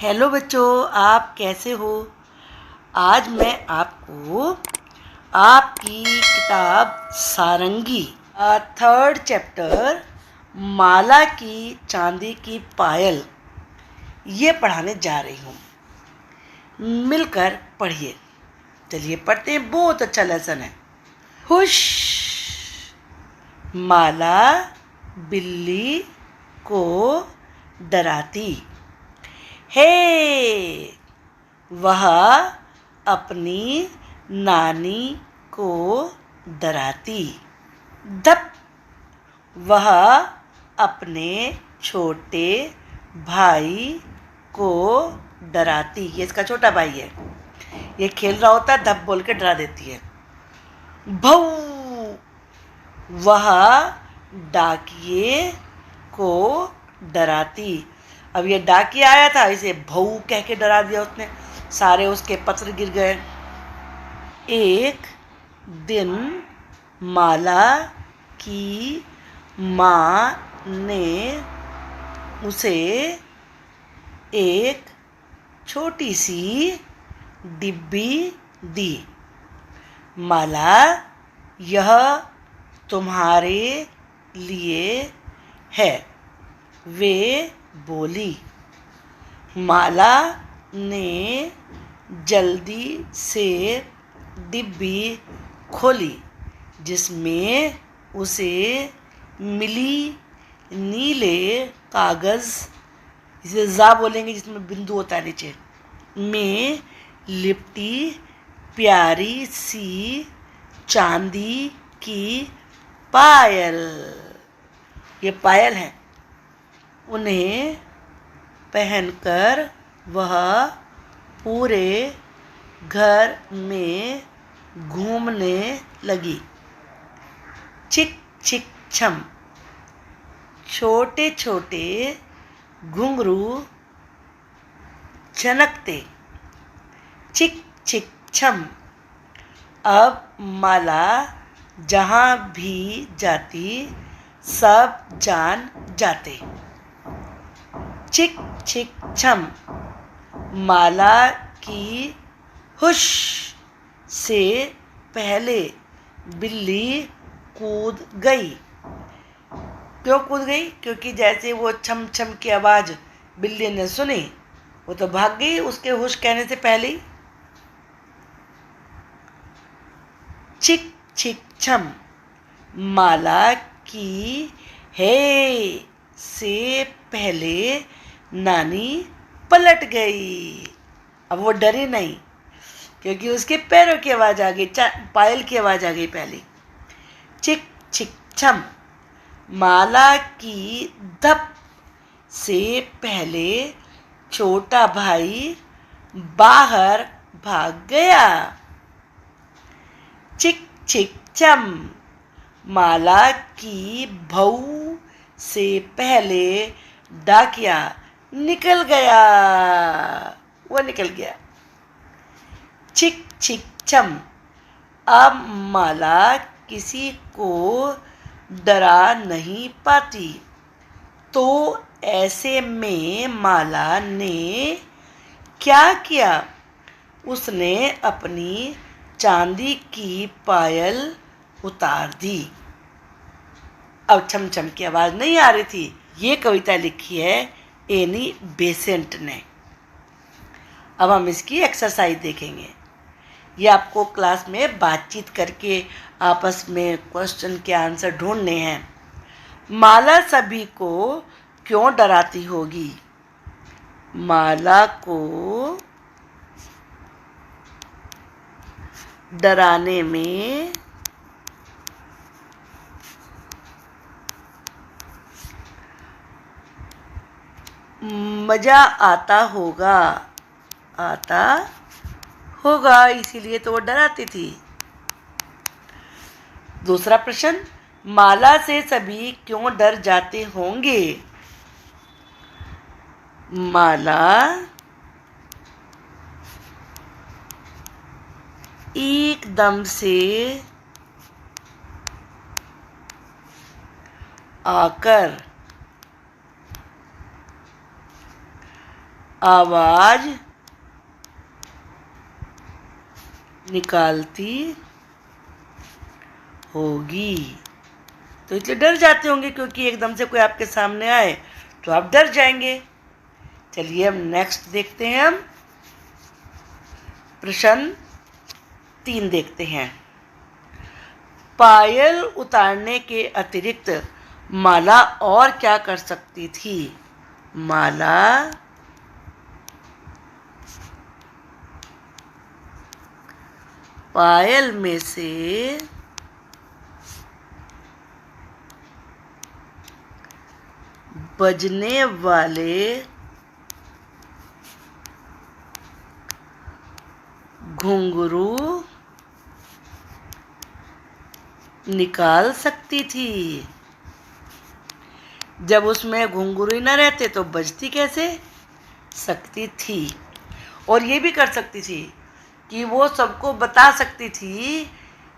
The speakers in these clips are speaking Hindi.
हेलो बच्चों, आप कैसे हो। आज मैं आपको आपकी किताब सारंगी थर्ड चैप्टर माला की चांदी की पायल ये पढ़ाने जा रही हूँ। मिलकर पढ़िए। चलिए पढ़ते हैं, बहुत अच्छा लेसन है। हुश। माला बिल्ली को डराती हे। वह अपनी नानी को डराती। धप। वह अपने छोटे भाई को डराती। ये इसका छोटा भाई है, ये खेल रहा होता है, धप बोल के डरा देती है। भौ। वह डाकिए को डराती। अब ये डाकिया आया था, इसे भौ कह के डरा दिया उसने, सारे उसके पत्र गिर गए। एक दिन माला की माँ ने उसे एक छोटी सी डिब्बी दी। माला, यह तुम्हारे लिए है, वे बोली। माला ने जल्दी से डिब्बी खोली, जिसमें उसे मिली नीले कागज़, इसे जा बोलेंगे जिसमें बिंदु होता है नीचे, में लिपटी प्यारी सी चांदी की पायल। ये पायल है। उन्हें पहनकर वह पूरे घर में घूमने लगी। चिक चिक छम। छोटे छोटे घुंघरू छनकते। चिक चिक छम। अब माला जहाँ भी जाती सब जान जाते। चिक चिक छम। माला की हुश से पहले बिल्ली कूद गई। क्यों कूद गई? क्योंकि जैसे वो छम छम की आवाज़ बिल्ली ने सुनी, वो तो भाग गई उसके हुश कहने से पहले ही। चिक चिक छम। माला की हे से पहले नानी पलट गई। अब वो डरी नहीं, क्योंकि उसके पैरों की आवाज़ आ गई, पायल की आवाज़ आ गई पहले। चिक चिक छम। माला की धप से पहले छोटा भाई बाहर भाग गया। चिक चिक चम। माला की भौ से पहले डाकिया निकल गया, वो निकल गया। चिक चिक चम। अब माला किसी को डरा नहीं पाती, तो ऐसे में माला ने क्या किया? उसने अपनी चांदी की पायल उतार दी। अब छम छम की आवाज़ नहीं आ रही थी। ये कविता लिखी है एनी बेसेंट ने। अब हम इसकी एक्सरसाइज देखेंगे। ये आपको क्लास में बातचीत करके आपस में क्वेश्चन के आंसर ढूंढने हैं। माला सभी को क्यों डराती होगी? माला को डराने में मजा आता होगा, इसीलिए तो वो डराती थी। दूसरा प्रश्न, माला से सभी क्यों डर जाते होंगे? माला एकदम से आकर आवाज निकालती होगी। तो इसलिए डर जाते होंगे, क्योंकि एकदम से कोई आपके सामने आए तो आप डर जाएंगे। चलिए अब नेक्स्ट देखते हैं, हम प्रश्न 3 देखते हैं। पायल उतारने के अतिरिक्त माला और क्या कर सकती थी? माला पायल में से बजने वाले घुंघरू निकाल सकती थी। जब उसमें घुंघरू ही न रहते तो बजती कैसे सकती थी। और ये भी कर सकती थी कि वो सबको बता सकती थी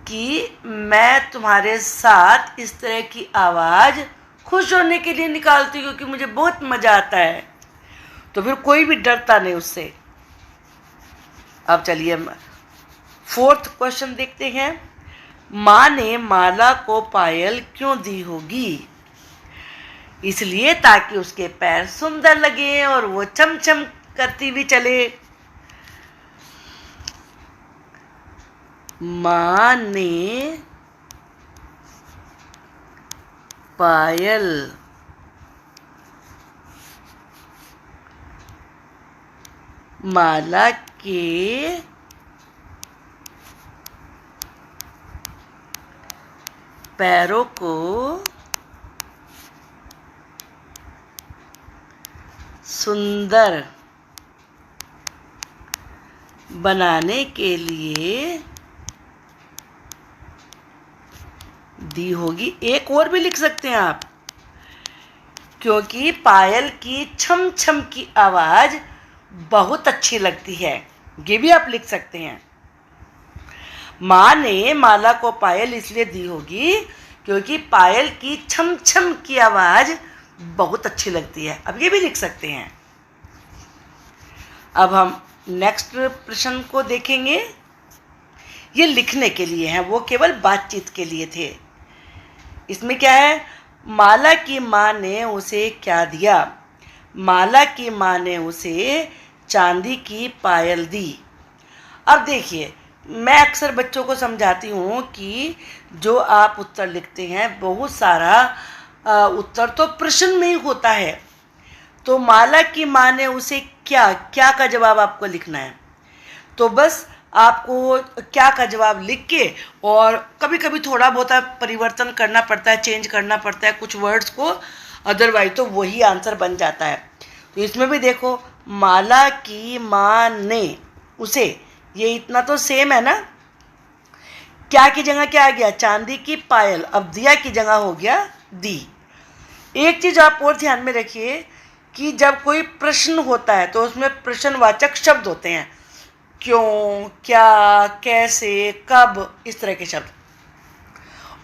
कि मैं तुम्हारे साथ इस तरह की आवाज़ खुश होने के लिए निकालती हूँ, क्योंकि मुझे बहुत मज़ा आता है। तो फिर कोई भी डरता नहीं उससे। अब चलिए 4th क्वेश्चन देखते हैं। माँ ने माला को पायल क्यों दी होगी? इसलिए ताकि उसके पैर सुंदर लगे और वो चमचम करती हुई चले। माँ ने पायल माला के पैरों को सुंदर बनाने के लिए दी होगी। एक और भी लिख सकते हैं आप, क्योंकि पायल की छम छम की आवाज़ बहुत अच्छी लगती है। ये भी आप लिख सकते हैं। माँ ने माला को पायल इसलिए दी होगी क्योंकि पायल की छम छम की आवाज़ बहुत अच्छी लगती है। अब ये भी लिख सकते हैं। अब हम नेक्स्ट प्रश्न को देखेंगे। ये लिखने के लिए हैं, वो केवल बातचीत के लिए थे। इसमें क्या है? माला की माँ ने उसे क्या दिया? माला की माँ ने उसे चांदी की पायल दी। अब देखिए, मैं अक्सर बच्चों को समझाती हूँ कि जो आप उत्तर लिखते हैं, बहुत सारा उत्तर तो प्रश्न में ही होता है। तो माला की माँ ने उसे क्या क्या का जवाब आपको लिखना है। तो बस आपको क्या का जवाब लिख के, और कभी कभी थोड़ा बहुत परिवर्तन करना पड़ता है, चेंज करना पड़ता है कुछ वर्ड्स को, अदरवाइज तो वही आंसर बन जाता है। तो इसमें भी देखो, माला की माँ ने उसे, ये इतना तो सेम है ना। क्या की जगह क्या आ गया? चांदी की पायल। अब दिया की जगह हो गया दी। एक चीज़ आप और ध्यान में रखिए कि जब कोई प्रश्न होता है तो उसमें प्रश्नवाचक शब्द होते हैं। क्यों, क्या, कैसे, कब, इस तरह के शब्द।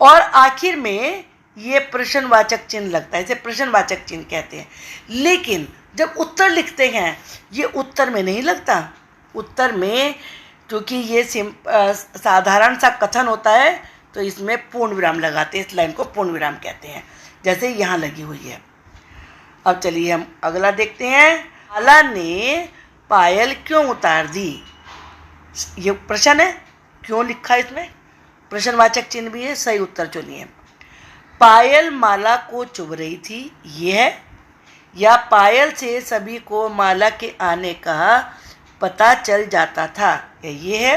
और आखिर में ये प्रश्नवाचक चिन्ह लगता है, इसे प्रश्नवाचक चिन्ह कहते हैं। लेकिन जब उत्तर लिखते हैं, ये उत्तर में नहीं लगता। उत्तर में क्योंकि ये साधारण सा कथन होता है, तो इसमें पूर्ण विराम लगाते हैं। इस लाइन को पूर्ण विराम कहते हैं, जैसे यहाँ लगी हुई है। अब चलिए हम अगला देखते हैं। माला ने पायल क्यों उतार दी? ये प्रश्न है, क्यों लिखा इसमें, प्रश्नवाचक चिन्ह भी है। सही उत्तर चुनिए। पायल माला को चुभ रही थी, ये है, या पायल से सभी को माला के आने का पता चल जाता था, ये है।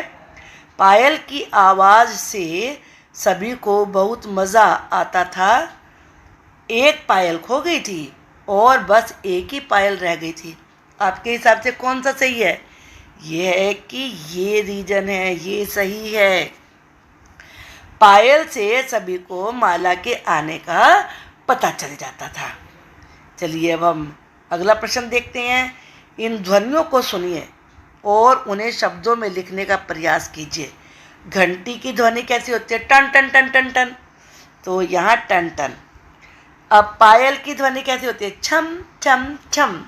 पायल की आवाज़ से सभी को बहुत मज़ा आता था। एक पायल खो गई थी और बस एक ही पायल रह गई थी। आपके हिसाब से कौन सा सही है? ये है कि ये रीजन है, ये सही है। पायल से सभी को माला के आने का पता चल जाता था। चलिए अब हम अगला प्रश्न देखते हैं। इन ध्वनियों को सुनिए और उन्हें शब्दों में लिखने का प्रयास कीजिए। घंटी की ध्वनि कैसी होती है? टन टन टन टन टन। तो यहाँ टन टन। अब पायल की ध्वनि कैसी होती है? छम छम छम।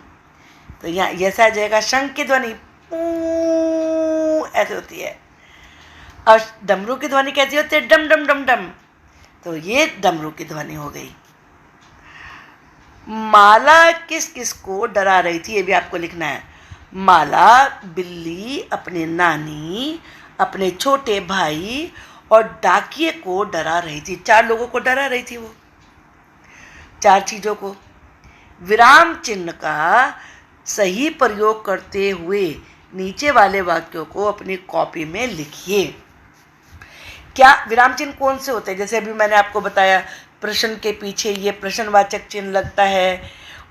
तो यहाँ ऐसा आ जाएगा शंख की ध्वनि पू ऐसे होती है। और डमरू की ध्वनि कैसी होती है? डम डम डम डम। तो ये डमरू की ध्वनि हो गई। माला किस किस को डरा रही थी, ये भी आपको लिखना है। माला बिल्ली, अपने नानी, अपने छोटे भाई और डाकिए को डरा रही थी। 4 लोगों को डरा रही थी वो, 4 चीज़ों को। विराम चिन्ह का सही प्रयोग करते हुए नीचे वाले वाक्यों को अपनी कॉपी में लिखिए। क्या विराम चिन्ह कौन से होते हैं? जैसे अभी मैंने आपको बताया, प्रश्न के पीछे ये प्रश्नवाचक चिन्ह लगता है,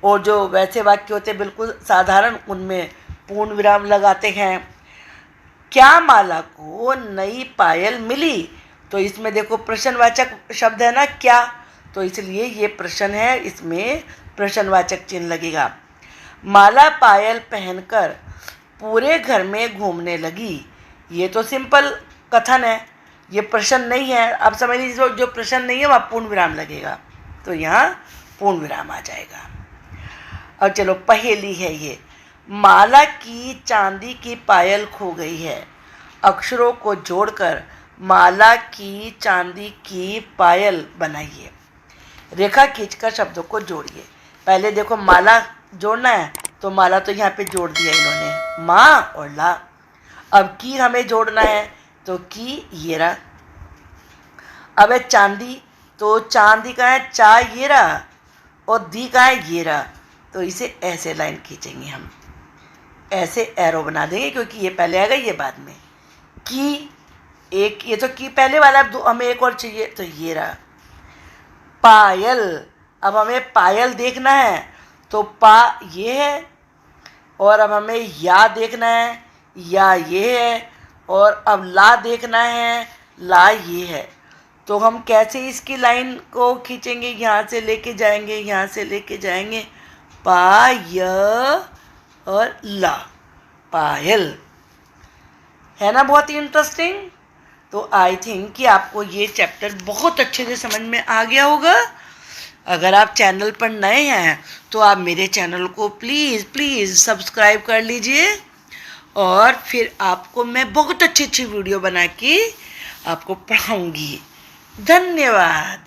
और जो वैसे वाक्य होते हैं बिल्कुल साधारण, उनमें पूर्ण विराम लगाते हैं। क्या माला को नई पायल मिली? तो इसमें देखो प्रश्नवाचक शब्द है ना, क्या, तो इसलिए ये प्रश्न है, इसमें प्रश्नवाचक चिन्ह लगेगा। माला पायल पहनकर पूरे घर में घूमने लगी। ये तो सिंपल कथन है, ये प्रश्न नहीं है। अब समझ लीजिए, जो प्रश्न नहीं है वहाँ पूर्ण विराम लगेगा, तो यहाँ पूर्ण विराम आ जाएगा। और चलो पहेली है ये। माला की चांदी की पायल खो गई है। अक्षरों को जोड़कर माला की चांदी की पायल बनाइए। रेखा खींचकर शब्दों को जोड़िए। पहले देखो माला जोड़ना है, तो माला तो यहाँ पे जोड़ दिया इन्होंने, माँ और ला। अब की हमें जोड़ना है, तो की ये रहा। अब है चांदी, तो चांदी का है चा ये रहा, और दी का है ये रहा। तो इसे ऐसे लाइन खींचेंगे हम, ऐसे एरो बना देंगे, क्योंकि ये पहले आएगा ये बाद में। की एक, ये तो की पहले वाला, अब हमें एक और चाहिए, तो ये रहा। पायल, अब हमें पायल देखना है, तो पा ये है, और अब हमें या देखना है, या ये है, और अब ला देखना है, ला ये है। तो हम कैसे इसकी लाइन को खींचेंगे? यहाँ से लेके जाएंगे, यहाँ से लेके जाएंगे, पा य और ला, पायल। है ना बहुत ही इंटरेस्टिंग। तो आई थिंक कि आपको ये चैप्टर बहुत अच्छे से समझ में आ गया होगा। अगर आप चैनल पर नए हैं तो आप मेरे चैनल को प्लीज़ सब्सक्राइब कर लीजिए, और फिर आपको मैं बहुत अच्छी वीडियो बना के आपको पढ़ाऊँगी। धन्यवाद।